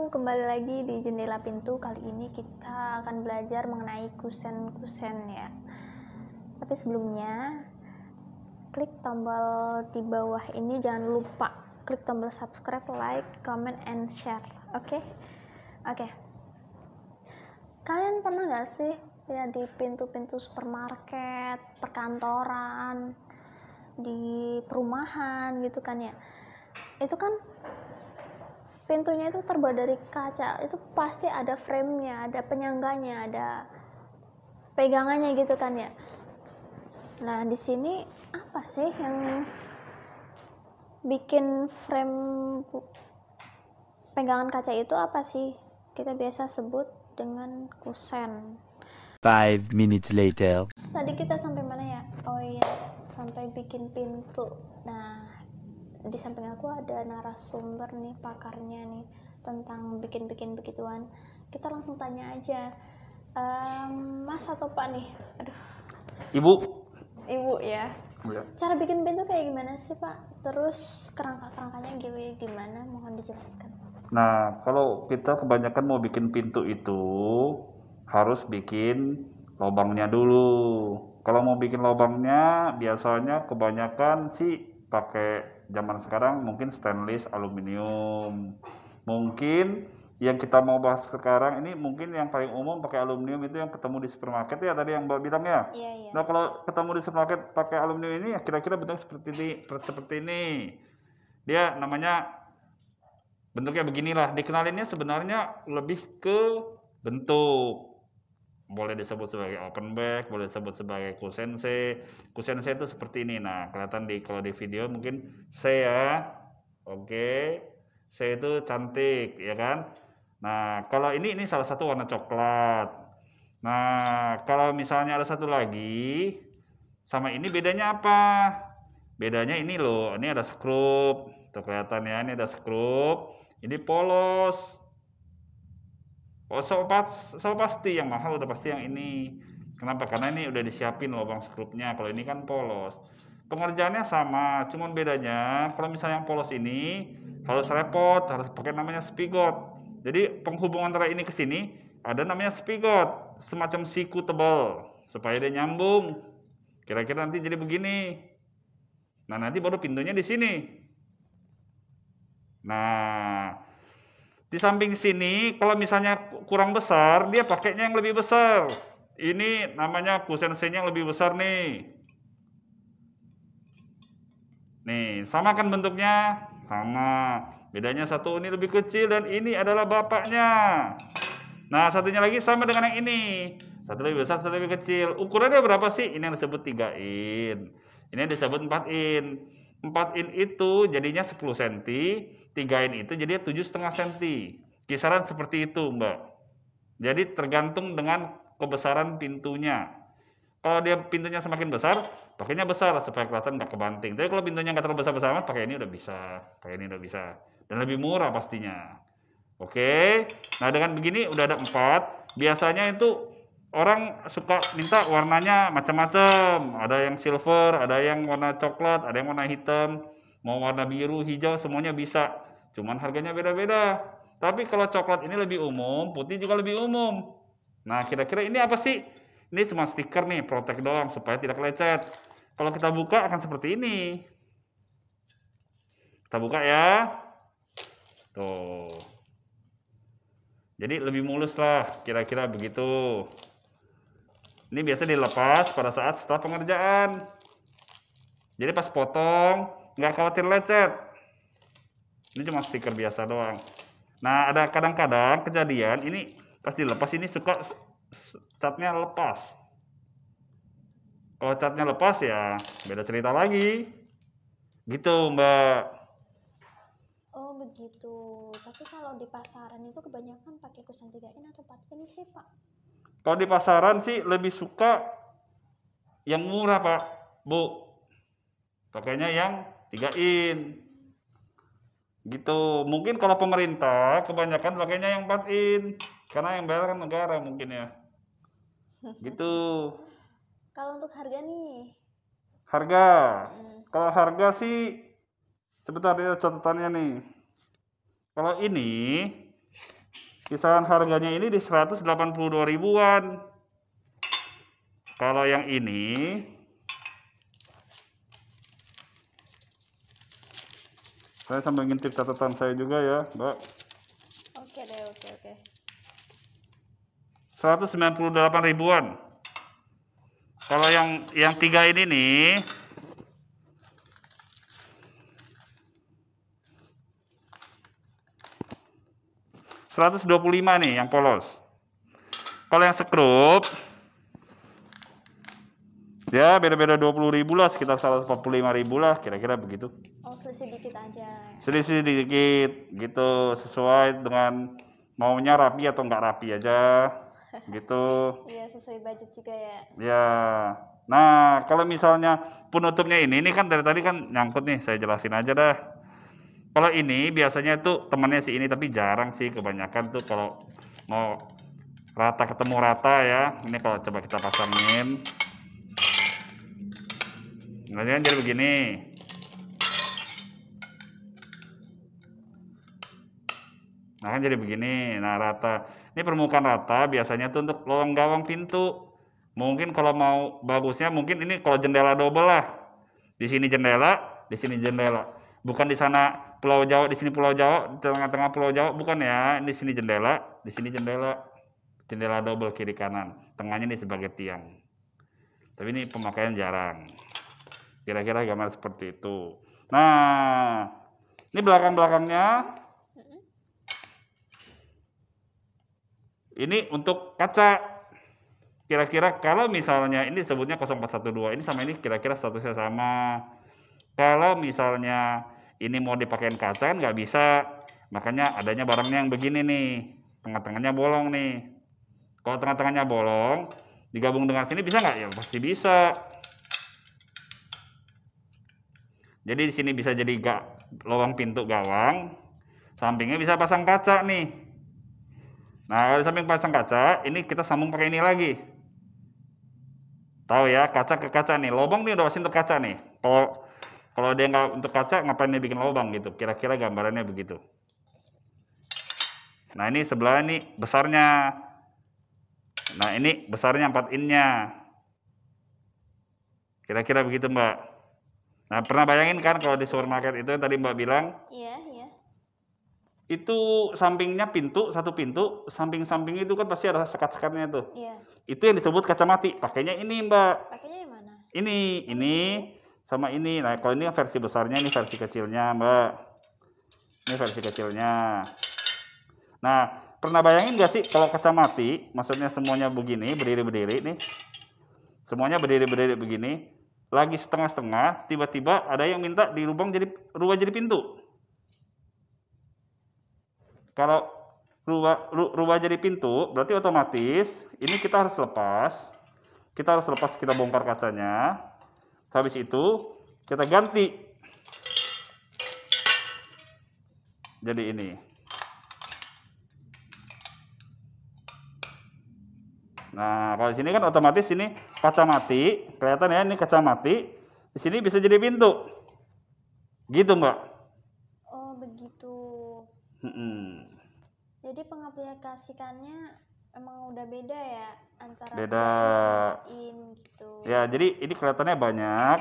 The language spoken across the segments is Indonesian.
kembali lagi di Jendela Pintu. Kali ini kita akan belajar mengenai kusen-kusen ya. Tapi sebelumnya, klik tombol di bawah ini, jangan lupa klik tombol subscribe, like, comment, and share. Oke? Kalian pernah gak sih ya di pintu-pintu supermarket, perkantoran, di perumahan gitu kan ya? Itu kan pintunya itu terbuat dari kaca, itu pasti ada frame-nya, ada penyangganya, ada pegangannya gitu kan ya. Nah, di sini apa sih yang bikin frame pegangan kaca itu apa sih? Kita biasa sebut dengan kusen. 5 minutes later. Tadi kita sampai mana ya? Oh iya, sampai bikin pintu. Nah, di samping aku ada narasumber nih, pakarnya nih tentang bikin-bikin begituan. Kita langsung tanya aja, Mas atau Pak nih? Aduh, ibu ya. Cara bikin pintu kayak gimana sih Pak? Terus kerangka-kerangkanya gimana? Mohon dijelaskan. Nah, kalau kita kebanyakan mau bikin pintu itu harus bikin lubangnya dulu. Kalau mau bikin lubangnya biasanya kebanyakan sih pakai zaman sekarang mungkin stainless, aluminium. Mungkin yang kita mau bahas sekarang ini mungkin yang paling umum pakai aluminium itu yang ketemu di supermarket ya, tadi yang Mbak bilang ya. Iya. Nah, kalau ketemu di supermarket pakai aluminium ini ya kira-kira bentuk seperti ini. Dia namanya bentuknya beginilah. Dikenalinnya sebenarnya lebih ke bentuk. Boleh disebut sebagai open back, boleh disebut sebagai kusense. Kusense itu seperti ini. Nah, kelihatan kalau di video mungkin C ya. Oke. C itu cantik, ya kan? Nah, kalau ini salah satu warna coklat. Nah, kalau misalnya ada satu lagi, sama ini bedanya apa? Bedanya ini loh, ini ada skrup. Tuh kelihatan ya, ini ada skrup. Ini polos. Oh, so pasti yang mahal udah pasti yang ini. Kenapa? Karena ini udah disiapin lubang skrupnya. Kalau ini kan polos. Pengerjaannya sama, cuman bedanya kalau misalnya yang polos ini harus repot, harus pakai namanya spigot. Jadi penghubung antara ini ke sini ada namanya spigot, semacam siku tebal supaya dia nyambung. Kira-kira nanti jadi begini. Nah, nanti baru pintunya di sini. Nah, di samping sini, kalau misalnya kurang besar, dia pakainya yang lebih besar. Ini namanya kusense-nya yang lebih besar nih. Nih, sama kan bentuknya? Sama. Bedanya satu ini lebih kecil dan ini adalah bapaknya. Nah, satunya lagi sama dengan yang ini. Satu lebih besar, satu lebih kecil. Ukurannya berapa sih? Ini yang disebut 3 in. Ini yang disebut 4 in. 4 in itu jadinya 10 cm. 3 in itu jadinya 7,5 cm. Kisaran seperti itu, Mbak. Jadi tergantung dengan kebesaran pintunya. Kalau dia pintunya semakin besar, pakainya besar supaya kelihatan nggak kebanting. Tapi kalau pintunya nggak terlalu besar-besar, pakai ini udah bisa. Pakai ini udah bisa. Dan lebih murah pastinya. Oke. Nah, dengan begini udah ada 4. Biasanya itu orang suka minta warnanya macam-macam. Ada yang silver, ada yang warna coklat, ada yang warna hitam. Mau warna biru, hijau, semuanya bisa. Cuman harganya beda-beda. Tapi kalau coklat ini lebih umum, putih juga lebih umum. Nah, kira-kira ini apa sih? Ini cuma stiker nih, protect doang supaya tidak lecet. Kalau kita buka akan seperti ini. Kita buka ya. Tuh. Jadi lebih mulus lah, kira-kira begitu. Ini biasa dilepas pada saat setelah pengerjaan. Jadi pas potong, nggak khawatir lecet. Ini cuma stiker biasa doang. Nah, ada kadang-kadang kejadian ini pas dilepas ini suka catnya lepas. Kalau catnya lepas ya beda cerita lagi. Gitu, Mbak. Oh begitu. Tapi kalau di pasaran itu kebanyakan pakai kusen 3 in atau 4 in sih Pak? Kalau di pasaran sih lebih suka yang murah, Pak, Bu. Pakainya yang 3 in. Gitu. Mungkin kalau pemerintah kebanyakan pakainya yang 4 in. Karena yang bayar kan negara mungkin ya. Gitu. Kalau untuk harga nih? Harga. Kalau harga sih sebentar, ada catatannya nih. Kalau ini Kisaran harganya ini di 182 ribuan. Kalau yang ini saya sambil ngintip catatan saya juga ya, Mbak. Oke deh, oke. 198 ribuan. Kalau yang 3 ini nih, $125 nih yang polos. Kalau yang sekrup, ya beda-beda 20 ribu lah, sekitar 145 ribu lah, kira-kira begitu. Oh, selisih dikit aja. Selisih dikit, gitu, sesuai dengan maunya rapi atau nggak rapi aja, gitu. Iya, sesuai budget juga ya. Ya, nah kalau misalnya penutupnya ini kan dari tadi kan nyangkut nih, saya jelasin aja dah. Kalau ini biasanya tuh temannya si ini, tapi jarang sih, kebanyakan tuh kalau mau rata ketemu rata ya. Ini kalau coba kita pasangin, nah ini kan jadi begini. Nah kan jadi begini, nah rata. Ini permukaan rata biasanya tuh untuk lowong gawang pintu. Mungkin kalau mau bagusnya, mungkin ini kalau jendela double lah. Di sini jendela, di sini jendela. Bukan di sana Pulau Jawa, di sini Pulau Jawa, di tengah-tengah Pulau Jawa, bukan ya. Di sini jendela, di sini jendela. Jendela double kiri kanan. Tengahnya ini sebagai tiang. Tapi ini pemakaian jarang. Kira-kira gambar seperti itu. Nah, ini belakang-belakangnya. Ini untuk kaca. Kira-kira kalau misalnya ini sebutnya 0412, ini sama ini kira-kira statusnya sama. Kalau misalnya ini mau dipakein kaca kan nggak bisa. Makanya adanya barangnya yang begini nih. Tengah-tengahnya bolong nih. Kalau tengah-tengahnya bolong, digabung dengan sini bisa nggak? Ya pasti bisa. Jadi di sini bisa jadi lubang pintu gawang. Sampingnya bisa pasang kaca nih. Nah, kalau di samping pasang kaca, ini kita sambung pakai ini lagi. Tahu ya, kaca ke kaca nih. Lubang nih udah pasti untuk kaca nih. Kalau dia nggak untuk kaca, ngapain dia bikin lubang gitu? Kira-kira gambarannya begitu. Nah, ini sebelah ini besarnya. Nah, ini besarnya 4 in-nya. Kira-kira begitu, Mbak. Nah, pernah bayangin kan kalau di supermarket itu yang tadi Mbak bilang? Iya. Itu sampingnya pintu, satu pintu, samping-samping itu kan pasti ada sekat-sekatnya tuh. Iya. Itu yang disebut kaca mati. Pakainya ini, Mbak. Pakainya yang mana? Ini sama ini. Nah, kalau ini versi besarnya, ini versi kecilnya, Mbak. Ini versi kecilnya. Nah, pernah bayangin nggak sih kalau kaca mati, maksudnya semuanya begini, berdiri-berdiri nih. Semuanya berdiri-berdiri begini. Lagi setengah-setengah, tiba-tiba ada yang minta rubah jadi pintu. Kalau rubah jadi pintu, berarti otomatis ini kita harus lepas. Kita bongkar kacanya. Habis itu kita ganti. Jadi ini. Nah, kalau di sini kan otomatis ini kaca mati, kelihatan ya ini kaca mati. Di sini bisa jadi pintu. Gitu, Mbak. Oh, begitu. Jadi pengaplikasikannya emang udah beda ya antara Beda. in gitu. Ya, jadi ini kelihatannya banyak,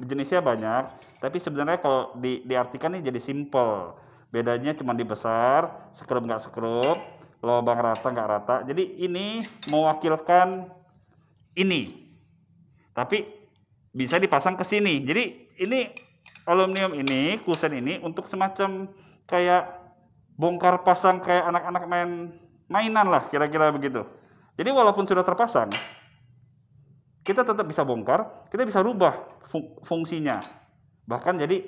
jenisnya banyak, tapi sebenarnya kalau diartikan ini jadi simple. Bedanya cuma di besar, sekrup nggak sekrup, lubang rata nggak rata. Jadi ini mewakilkan ini, tapi bisa dipasang ke sini. Jadi ini aluminium ini, kusen ini untuk semacam kayak bongkar pasang kayak anak-anak mainan lah, kira-kira begitu. Jadi walaupun sudah terpasang, kita tetap bisa bongkar, kita bisa rubah fungsinya. Bahkan jadi,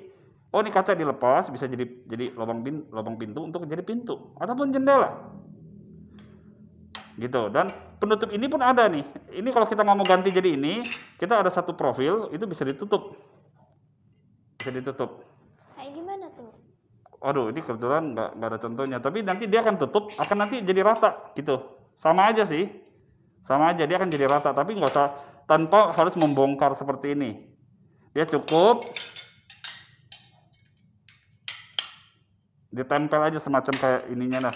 oh ini kaca dilepas, bisa jadi lubang pintu untuk jadi pintu, ataupun jendela. Gitu. Dan penutup ini pun ada nih. Ini kalau kita nggak mau ganti jadi ini, kita ada satu profil, itu bisa ditutup. Bisa ditutup. Kayak gimana tuh? Waduh, ini kebetulan nggak ada contohnya. Tapi nanti dia akan tutup, akan nanti jadi rata gitu. Sama aja sih. Sama aja, dia akan jadi rata. Tapi nggak usah, tanpa harus membongkar seperti ini. Dia cukup ditempel aja semacam kayak ininya lah.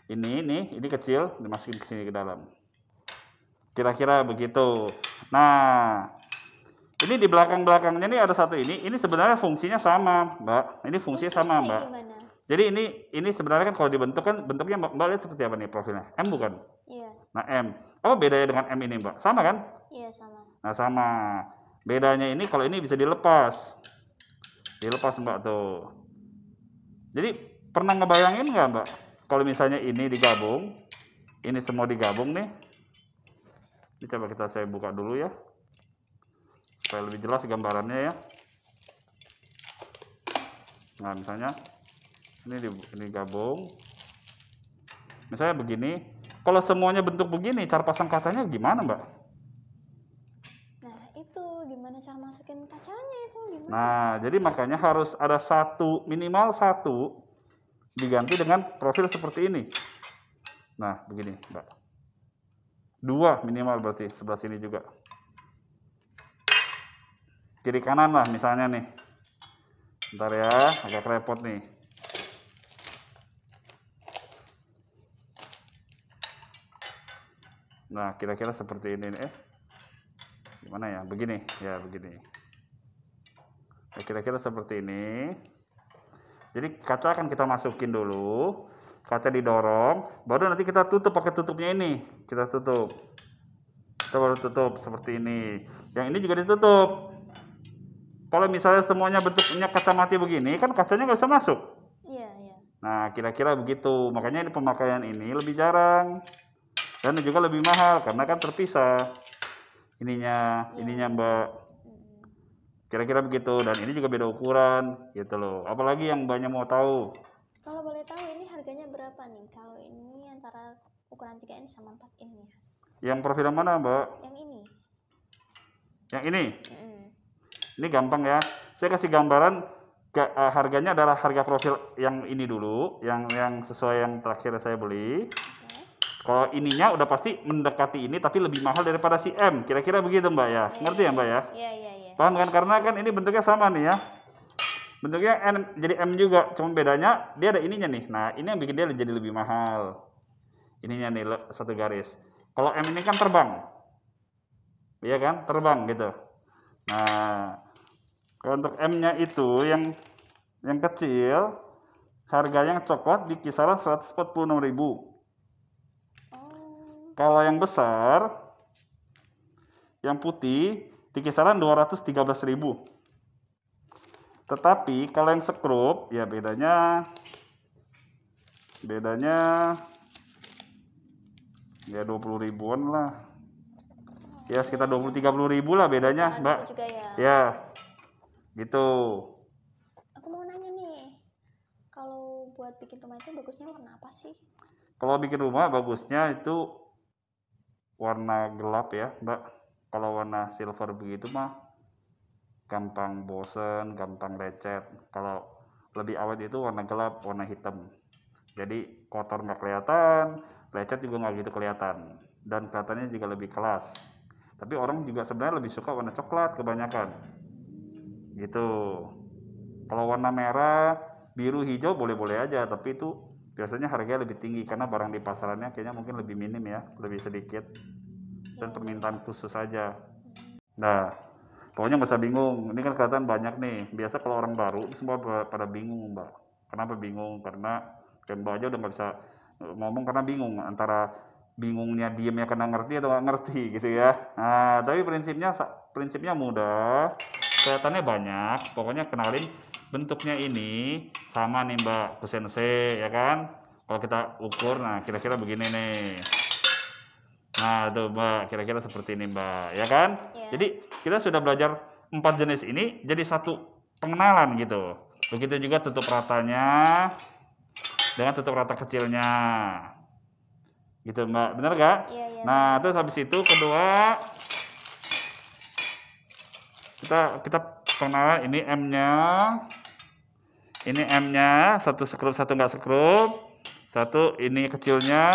Ini kecil, dimasukin ke sini ke dalam. Kira-kira begitu. Nah, ini di belakang-belakangnya nih ada satu ini sebenarnya fungsinya sama, Mbak. Ini fungsinya sama, kayak Mbak. gimana? Jadi ini sebenarnya kan kalau dibentuk kan bentuknya Mbak lihat seperti apa nih profilnya? M bukan? Iya. Nah, M. Apa bedanya dengan M ini, Mbak? Sama kan? Iya, sama. Nah, sama. Bedanya ini kalau ini bisa dilepas. Dilepas, Mbak, tuh. Jadi pernah ngebayangin nggak, Mbak? Kalau misalnya ini digabung, ini semua digabung nih. Ini coba saya buka dulu ya. Supaya lebih jelas gambarannya ya. Nah, misalnya ini gabung. Misalnya begini. Kalau semuanya bentuk begini, cara pasang kacanya gimana, Mbak? Nah, itu gimana cara masukin kacanya itu gimana? Nah, jadi makanya harus ada minimal satu diganti dengan profil seperti ini. Nah, begini, Mbak. 2 minimal berarti sebelah sini juga. Kiri kanan lah misalnya nih. Bentar ya, agak repot nih. Nah, kira-kira seperti ini nih. Gimana ya? Begini, ya begini. Nah, kira-kira seperti ini. Jadi kaca akan kita masukin dulu. Kaca didorong, baru nanti kita tutup pakai tutupnya ini. Kita tutup. Kita baru tutup seperti ini. Yang ini juga ditutup. Kalau misalnya semuanya bentuknya kaca mati begini, kan kacanya nggak bisa masuk. Iya, iya. Nah, kira-kira begitu. Makanya ini pemakaian ini lebih jarang. Dan juga lebih mahal karena kan terpisah ininya Mbak. Kira-kira begitu. Dan ini juga beda ukuran gitu loh. Apalagi yang banyak mau tahu. Kalau boleh tahu ini harganya berapa nih? Kalau ini antara ukuran 3 ini sama 4 ini ya? Yang profil yang mana, Mbak? Yang ini. Yang ini. Ini gampang ya. Saya kasih gambaran harganya adalah harga profil yang ini dulu, yang sesuai yang terakhir saya beli. Kalau ininya udah pasti mendekati ini tapi lebih mahal daripada si M. Kira-kira begitu, Mbak ya. Ngerti ya, Mbak ya? Iya. Paham kan? Karena kan ini bentuknya sama nih ya. Bentuknya N jadi M juga, cuma bedanya dia ada ininya nih. Nah, ini yang bikin dia jadi lebih mahal. Ininya nih satu garis. Kalau M ini kan terbang. Iya kan? Terbang gitu. Nah, kalau untuk M-nya itu yang kecil, harga yang coklat di kisaran 146.000. Kalau yang besar, yang putih di kisaran 213.000. Tetapi kalau yang sekrup ya bedanya ya 20.000-an lah. Ya sekitar 20-30 ribu lah bedanya, Mbak. Itu juga ya. Ya. Gitu. Aku mau nanya nih. Kalau buat bikin rumah itu bagusnya warna apa sih? Kalau bikin rumah bagusnya itu warna gelap ya, Mbak. Kalau warna silver begitu mah gampang bosen, gampang lecet. Kalau lebih awet itu warna gelap, warna hitam. Jadi kotor nggak kelihatan, lecet juga nggak gitu kelihatan. Dan kelihatannya juga lebih kelas. Tapi orang juga sebenarnya lebih suka warna coklat kebanyakan. Gitu. Kalau warna merah, biru, hijau boleh-boleh aja, tapi itu biasanya harganya lebih tinggi karena barang di pasarannya kayaknya mungkin lebih minim ya, lebih sedikit. Dan permintaan khusus saja. Nah, pokoknya nggak usah bingung. Ini kan kelihatan banyak nih. Biasa kalau orang baru semua pada bingung, Mbak. Kenapa bingung? Karena Mbak aja udah nggak bisa ngomong karena bingung. Antara bingungnya diemnya karena ngerti atau nggak ngerti gitu ya. Nah, tapi prinsipnya mudah. Kelihatannya banyak. Pokoknya kenalin bentuknya ini sama nih, Mbak. Kusensei ya kan. Kalau kita ukur, nah kira-kira begini nih. Nah, tuh Mbak, kira-kira seperti ini Mbak, ya kan? Ya. Jadi kita sudah belajar 4 jenis ini jadi satu pengenalan gitu. Begitu juga tutup ratanya dengan tutup rata kecilnya. Gitu Mbak, bener gak? Iya. Nah, terus habis itu kedua kita pengenalan ini M-nya. Ini M-nya, satu sekrup, satu nggak sekrup. Satu ini kecilnya.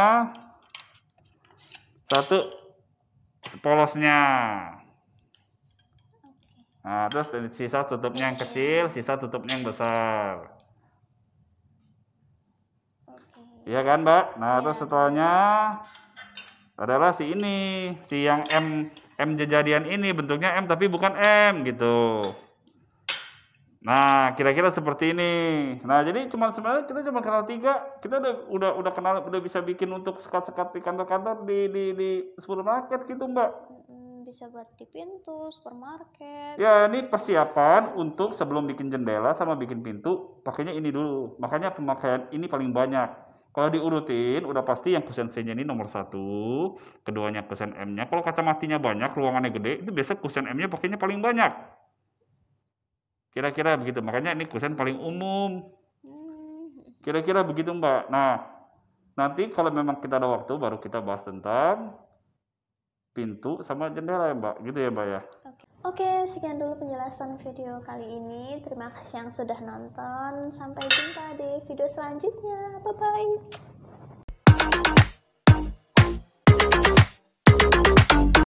Satu polosnya. Nah, terus sisa tutupnya yang kecil, sisa tutupnya yang besar. Iya kan, Mbak? Nah, Iya, terus setelahnya adalah si ini, si yang M jejadian ini bentuknya M tapi bukan M gitu. Nah, kira-kira seperti ini. Nah, jadi sebenarnya kita cuma kenal 3, kita udah kenal, udah bisa bikin untuk sekat-sekat di kantor-kantor di supermarket gitu, Mbak. Bisa buat di pintu supermarket. Ya, ini persiapan untuk sebelum bikin jendela sama bikin pintu, pakainya ini dulu. Makanya pemakaian ini paling banyak. Kalau diurutin, udah pasti yang kusen C-nya ini nomor 1, keduanya kusen M-nya. Kalau kacamatinya banyak, ruangannya gede, itu biasa kusen M-nya pakainya paling banyak. Kira-kira begitu. Makanya ini kusen paling umum. Kira-kira begitu, Mbak. Nah, nanti kalau memang kita ada waktu, baru kita bahas tentang pintu sama jendela ya, Mbak. Gitu ya, Mbak ya. Oke, sekian dulu penjelasan video kali ini. Terima kasih yang sudah nonton. Sampai jumpa di video selanjutnya. Bye-bye.